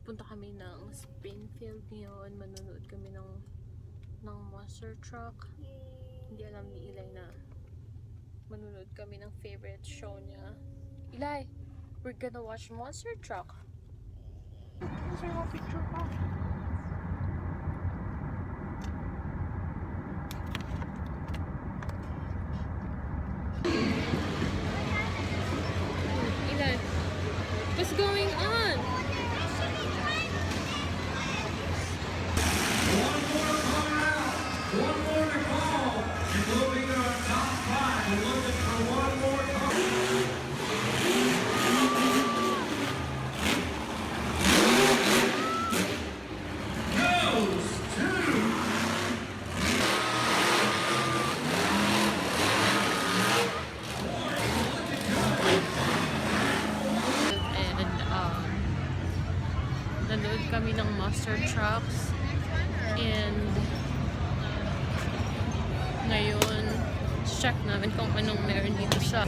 Punta kami ng Springfield ngayon. Manonood kami ng monster truck. Hindi alam ni Eli na manonood kami ng favorite show niya. Eli, we're gonna watch Monster Truck. Gusto mo picture pa? Eli, what's going on? One more to call, and we'll be in our top five. We're looking for one more call. Goes to... And nanood kami ng monster trucks. And ngayon, check namin kung anong meron dito sa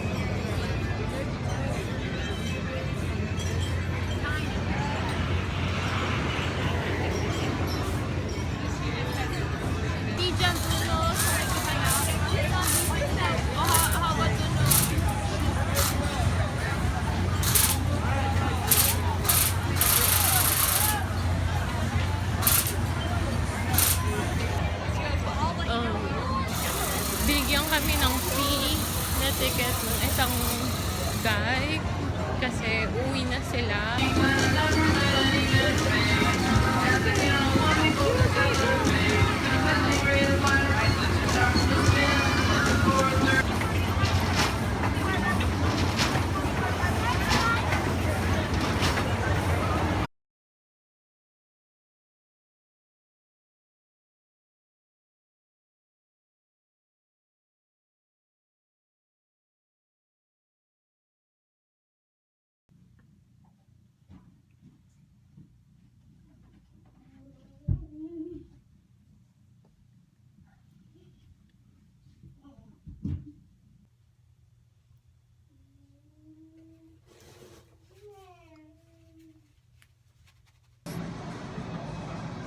binigyan kami ng fee na ticket ng isang guy kasi uwi na sila.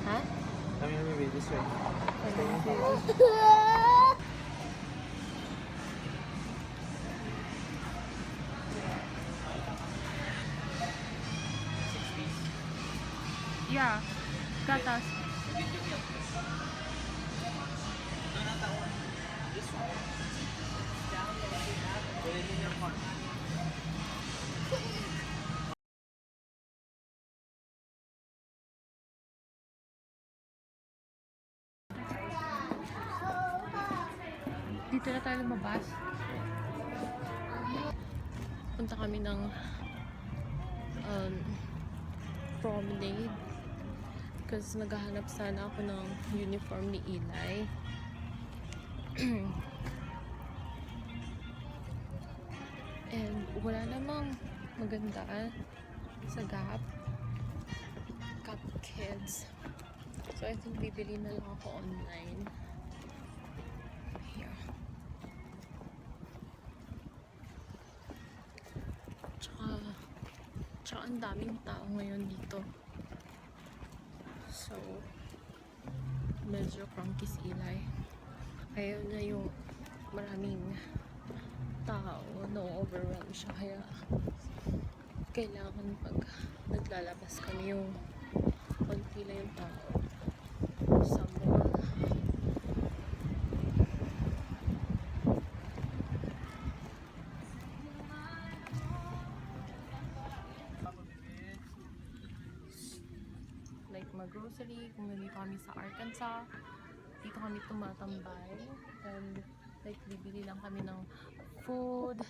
Ha? Kami na may this way. Yeah, gatas. Dito na tayo lumabas. Punta kami ng promenade kasi naghahanap sana ako ng uniform ni Eli. And wala namang maganda sa Gap Kids. So I think bibili na lang ako online. Here. Tsaka ang daming tao ngayon dito. So, medyo cranky si Eli. Ayaw na yung maraming tao, no-overwhelm siya. Kaya, kailangan pag naglalabas kami yung konti lang yung tao sa mall. Like mag-grocery, kung nandito kami sa Arkansas, dito kami tumatambay. And like bibili lang kami ng food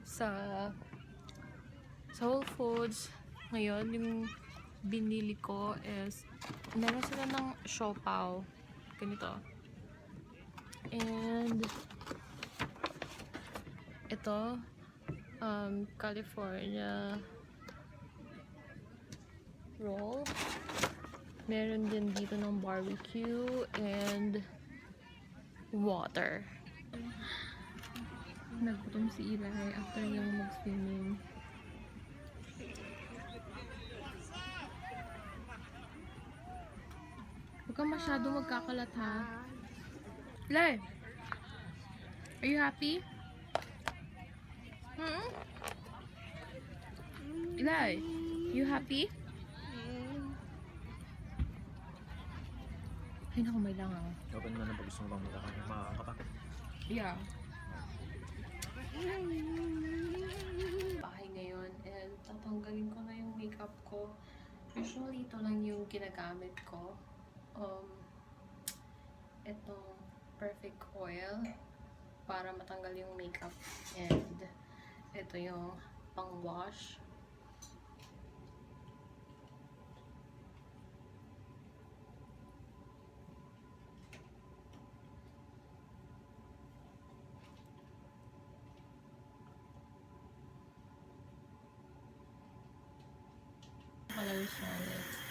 sa Whole Foods. Ngayon, yung binili ko is meron sila ng siopaw. Ganito. And ito California roll. Meron din dito ng barbecue and water. Nagutom si Eli after yung mag-swimming. Huwag kang masyado magkakalat ha. Lai! Are you happy? Lai! You happy? Ay naku, may langaw. Open mo na pag gusto mo bang makakang ka pa. Yeah. Bahay ngayon and tatanggalin ko na yung makeup ko. Usually, ito lang yung ginagamit ko. Itong Perfect Oil para matanggal yung makeup. And ito yung pang-wash. Color solid.